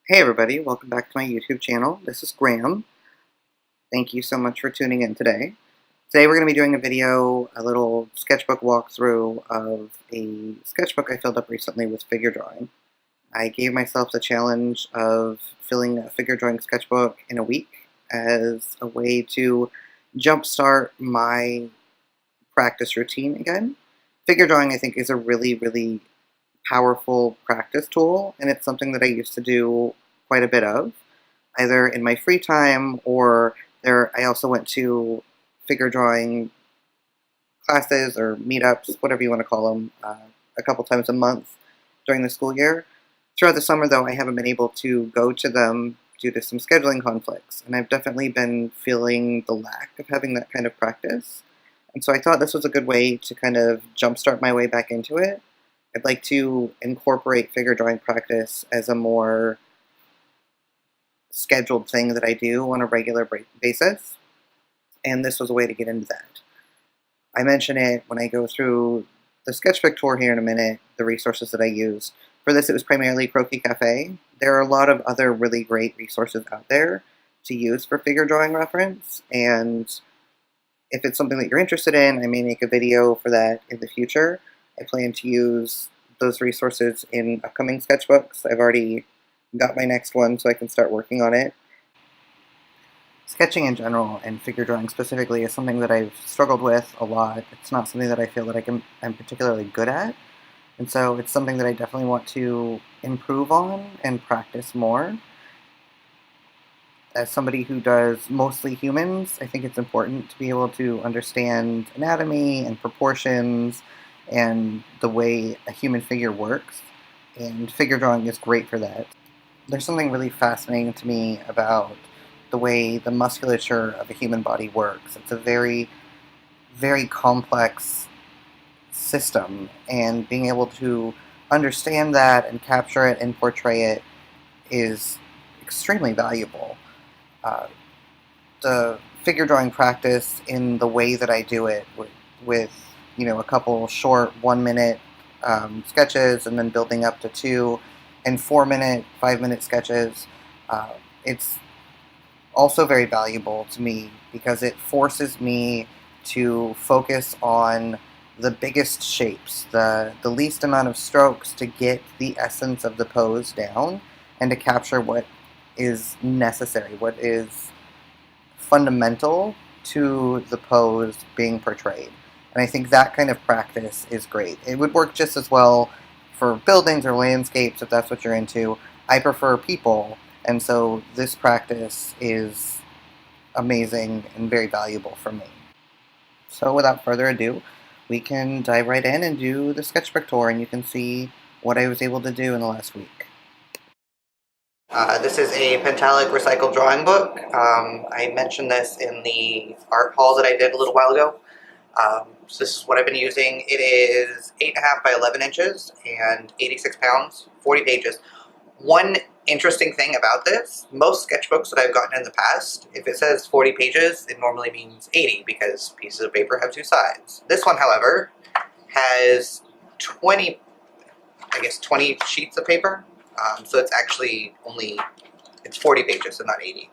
Hey everybody, welcome back to my YouTube channel. This is Graham. Thank you so much for tuning in today. Today we're going to be doing a little sketchbook walkthrough of a sketchbook I filled up recently with figure drawing. I gave myself the challenge of filling a figure drawing sketchbook in a week as a way to jumpstart my practice routine again. Figure drawing, I think, is a really powerful practice tool, and it's something that I used to do quite a bit of, either in my free time or I also went to figure drawing classes or meetups, whatever you want to call them, a couple times a month during the school year. Throughout the summer, though, I haven't been able to go to them due to some scheduling conflicts, and I've definitely been feeling the lack of having that kind of practice. And so I thought this was a good way to kind of jumpstart my way back into it. I'd like to incorporate figure drawing practice as a more scheduled thing that I do on a regular basis, and this was a way to get into that. I mention it when I go through the Sketchbook tour here in a minute, the resources that I use. For this, it was primarily Croquis Cafe. There are a lot of other really great resources out there to use for figure drawing reference, and if it's something that you're interested in, I may make a video for that in the future. I plan to use those resources in upcoming sketchbooks. I've already got my next one, so I can start working on it. Sketching in general, and figure drawing specifically, is something that I've struggled with a lot. It's not something that I feel that I'm particularly good at, and so it's something that I definitely want to improve on and practice more. As somebody who does mostly humans, I think it's important to be able to understand anatomy and proportions and the way a human figure works, and figure drawing is great for that. There's something really fascinating to me about the way the musculature of a human body works. It's a very complex system, and being able to understand that and capture it and portray it is extremely valuable. The figure drawing practice in the way that I do it with a couple short 1-minute sketches, and then building up to 2 and 4-minute, 5-minute sketches. It's also very valuable to me because it forces me to focus on the biggest shapes, the least amount of strokes, to get the essence of the pose down and to capture what is necessary, what is fundamental to the pose being portrayed. And I think that kind of practice is great. It would work just as well for buildings or landscapes if that's what you're into. I prefer people, and so this practice is amazing and very valuable for me. So without further ado, we can dive right in and do the sketchbook tour, and you can see what I was able to do in the last week. This is a Pentalic recycled drawing book. I mentioned this in the art haul that I did a little while ago. So this is what I've been using. It is 8.5 by 11 inches and 86 pounds, 40 pages. One interesting thing about this, most sketchbooks that I've gotten in the past, if it says 40 pages, it normally means 80 because pieces of paper have 2 sides. This one, however, has 20 sheets of paper. So it's actually it's 40 pages and not 80,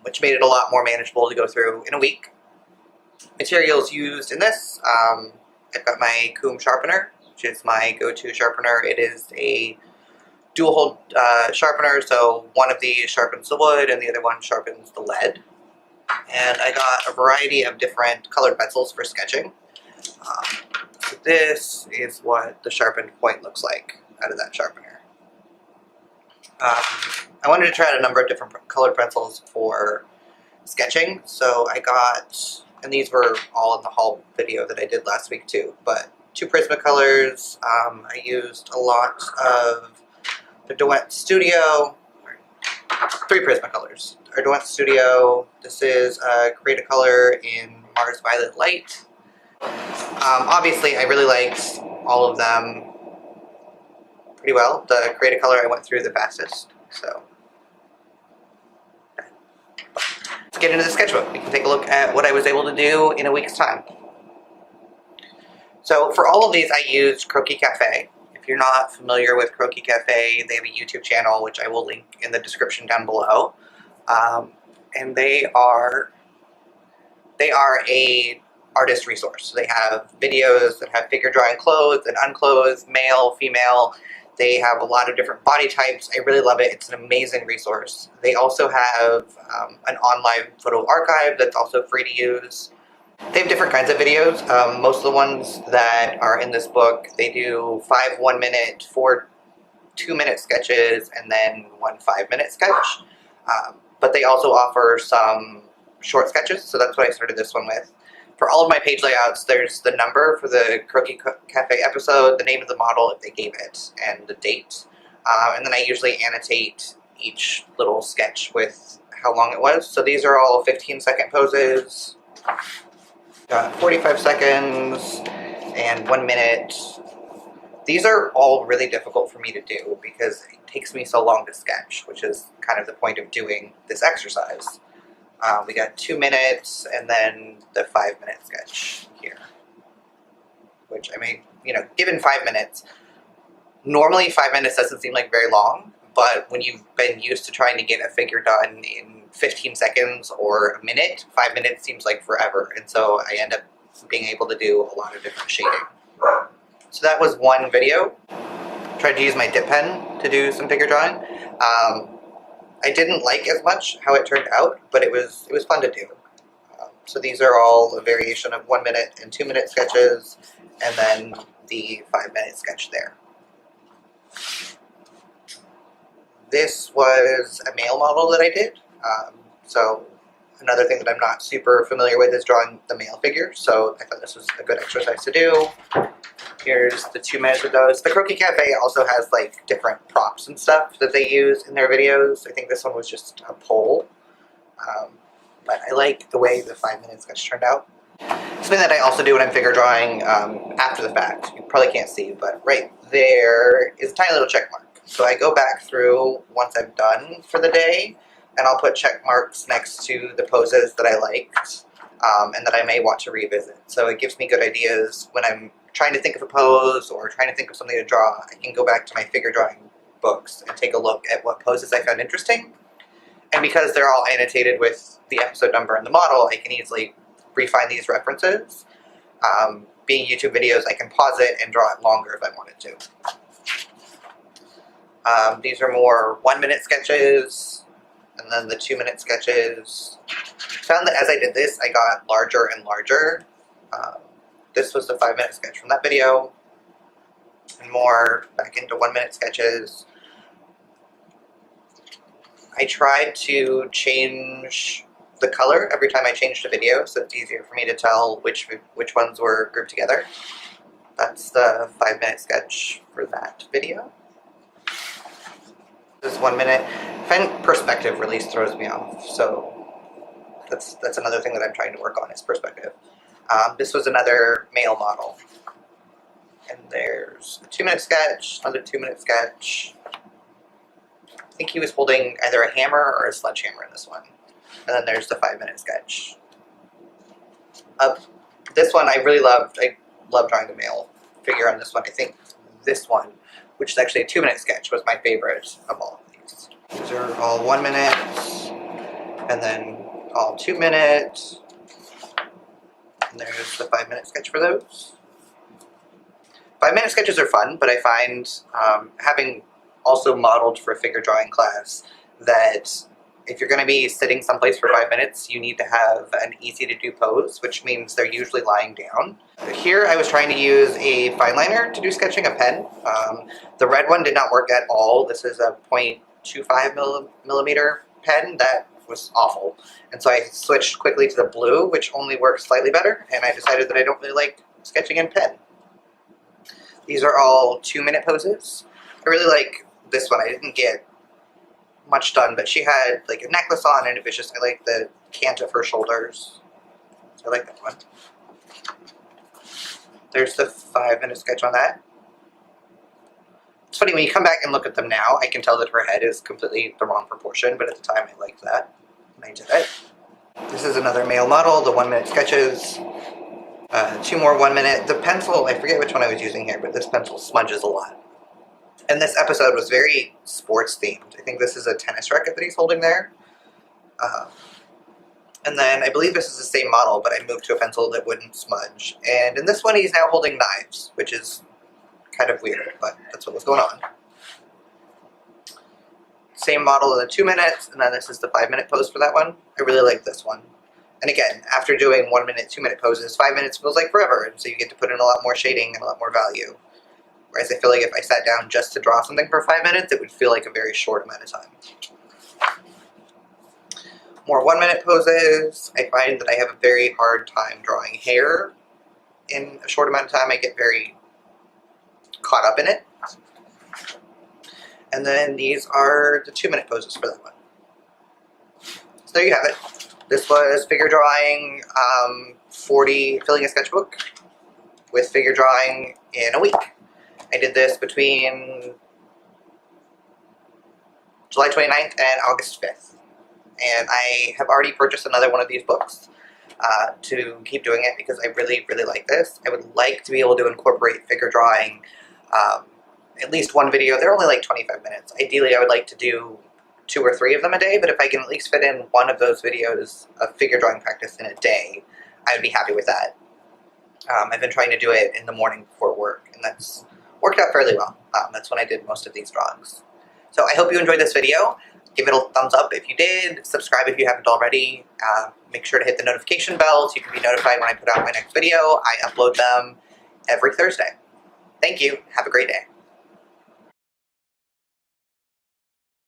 which made it a lot more manageable to go through in a week. Materials used in this, I've got my Coombe sharpener, which is my go-to sharpener. It is a dual-hold sharpener, so one of these sharpens the wood and the other one sharpens the lead. And I got a variety of different colored pencils for sketching. So this is what the sharpened point looks like out of that sharpener. I wanted to try out a number of different colored pencils for sketching, so I got, and these were all in the haul video that I did last week too, but 2 Prismacolors. I used a lot of the Duet Studio, 3 Prismacolors. Our Duet Studio, this is Create a Color in Mars Violet Light. Obviously, I really liked all of them pretty well. The Create a Color I went through the fastest, so. Let's get into the sketchbook. We can take a look at what I was able to do in a week's time. So for all of these, I used Croquis Cafe. If If you're not familiar with Croquis Cafe, they have a YouTube channel, which I will link in the description down below. And they are a artist resource. They have videos that have figure drawing clothed and unclothed, male, female. They have a lot of different body types. I really love it. It's an amazing resource. They also have an online photo archive that's also free to use. They have different kinds of videos. Most of the ones that are in this book, they do 5 1-minute, 4 2-minute sketches, and then 1 5-minute sketch. But they also offer some short sketches, so that's what I started this one with. For all of my page layouts, there's the number for the Croquis Cafe episode, the name of the model if they gave it, and the date. And then I usually annotate each little sketch with how long it was. So these are all 15-second poses. Got 45 seconds and 1 minute. These are all really difficult for me to do because it takes me so long to sketch, which is kind of the point of doing this exercise. We got 2 minutes and then the 5-minute sketch here, which I made, given 5 minutes. Normally 5 minutes doesn't seem like very long, but when you've been used to trying to get a figure done in 15 seconds or a minute, 5 minutes seems like forever. And so I end up being able to do a lot of different shading. So that was one video. Tried to use my dip pen to do some figure drawing. I didn't like as much how it turned out, but it was fun to do. So these are all a variation of 1 minute and 2-minute sketches, and then the 5-minute sketch there. This was a male model that I did. So another thing that I'm not super familiar with is drawing the male figure, so I thought this was a good exercise to do. Here's the 2 minutes of those. The Croquis Cafe also has like different props and stuff that they use in their videos. I think this one was just a pole, but I like the way the 5-minute sketch turned out. Something that I also do when I'm figure drawing after the fact, you probably can't see, but right there is a tiny little check mark. So I go back through once I'm done for the day, and I'll put check marks next to the poses that I liked and that I may want to revisit. So it gives me good ideas when I'm trying to think of a pose or trying to think of something to draw. I can go back to my figure drawing books and take a look at what poses I found interesting. And because they're all annotated with the episode number and the model, I can easily refine these references. Being YouTube videos, I can pause it and draw it longer if I wanted to. These are more 1-minute sketches, and then the 2-minute sketches. I found that as I did this, I got larger and larger. This was the 5-minute sketch from that video, and more back into 1-minute sketches. I tried to change the color every time I changed a video, so it's easier for me to tell which ones were grouped together. That's the 5-minute sketch for that video. This 1 minute. I find perspective really throws me off, so that's another thing that I'm trying to work on is perspective. This was another male model. And there's a 2-minute sketch, another 2-minute sketch. I think he was holding either a hammer or a sledgehammer in this one. And then there's the 5-minute sketch. This one I really loved. I love drawing the male figure on this one. I think this one, which is actually a 2-minute sketch, was my favorite of all of these. These are all 1 minute, and then all 2 minutes. And there's the 5-minute sketch for those. 5-minute sketches are fun, but I find having also modeled for a figure drawing class that if you're going to be sitting someplace for 5 minutes, you need to have an easy to do pose, which means they're usually lying down. Here I was trying to use a fine liner to do sketching, a pen. The red one did not work at all. This is a 0.25 millimeter pen that was awful. And so I switched quickly to the blue, which only works slightly better, and I decided that I don't really like sketching in pen. These are all 2-minute poses. I really like this one. I didn't get much done, but she had like a necklace on, and it was just, I like the cant of her shoulders. So I like that one. There's the 5-minute sketch on that. It's funny, when you come back and look at them now, I can tell that her head is completely the wrong proportion, but at the time I liked that, and I did it. This is another male model, the 1-minute sketches. 2 more 1 minute. The pencil, I forget which one I was using here, but this pencil smudges a lot. And this episode was very sports themed. I think this is a tennis racket that he's holding there. And then I believe this is the same model, but I moved to a pencil that wouldn't smudge. And in this one, he's now holding knives, which is kind of weird, but that's what was going on. Same model in the 2 minutes, and then this is the 5-minute pose for that one. I really like this one. And again, after doing 1 minute, 2 minute poses, 5 minutes feels like forever, and so you get to put in a lot more shading and a lot more value. Whereas I feel like if I sat down just to draw something for 5 minutes, it would feel like a very short amount of time. More 1 minute poses. I find that I have a very hard time drawing hair in a short amount of time. I get very caught up in it. And then these are the 2 minute poses for that one. So there you have it. This was figure drawing 40, filling a sketchbook with figure drawing in a week. I did this between July 29th and August 5th. And I have already purchased another one of these books to keep doing it because I really, really like this. I would like to be able to incorporate figure drawing at least one video. They're only like 25 minutes. Ideally, I would like to do 2 or 3 of them a day, but if I can at least fit in one of those videos of figure drawing practice in a day, I would be happy with that. I've been trying to do it in the morning before work, and that's worked out fairly well. That's when I did most of these drawings. So I hope you enjoyed this video. Give it a thumbs up if you did. Subscribe if you haven't already. Make sure to hit the notification bell so you can be notified when I put out my next video. I upload them every Thursday. Thank you. Have a great day.